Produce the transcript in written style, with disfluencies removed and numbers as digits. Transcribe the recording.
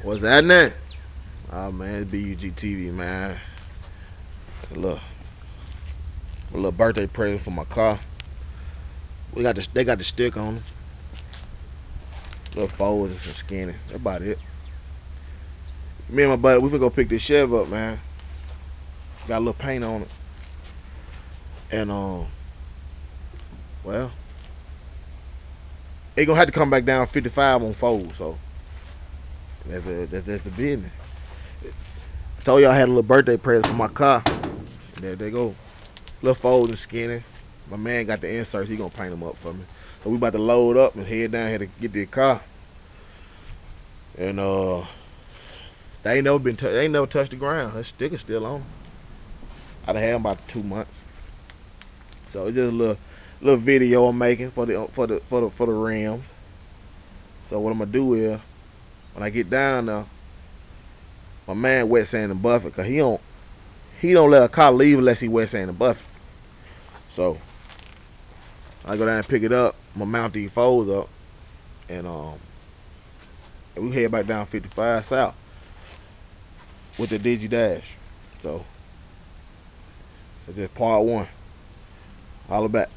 What's that name? Oh man, it's BUGTV, man. Look, a little birthday present for my car. They got the stick on them. Little folds and some skinny. That's about it. Me and my buddy, we finna go pick this Chev up, man. Got a little paint on it, and well, it gonna have to come back down 55 on fold. So that's the business. I told y'all I had a little birthday present for my car. There they go. Little fold and skinny. My man got the inserts. He gonna paint them up for me. So we about to load up and head down here to get the car. And they ain't never touched the ground. That sticker's still on. I'd have had them about 2 months. So it's just a little video I'm making for the rims. So what I'm gonna do is when I get down there, my man wet sand and buff it, cause he don't let a car leave unless he wet sand and buff it. So I go down and pick it up. I'm gonna mount these folds up, and we head back down 55 south with the Digi Dash. So it's just part one. Holla back.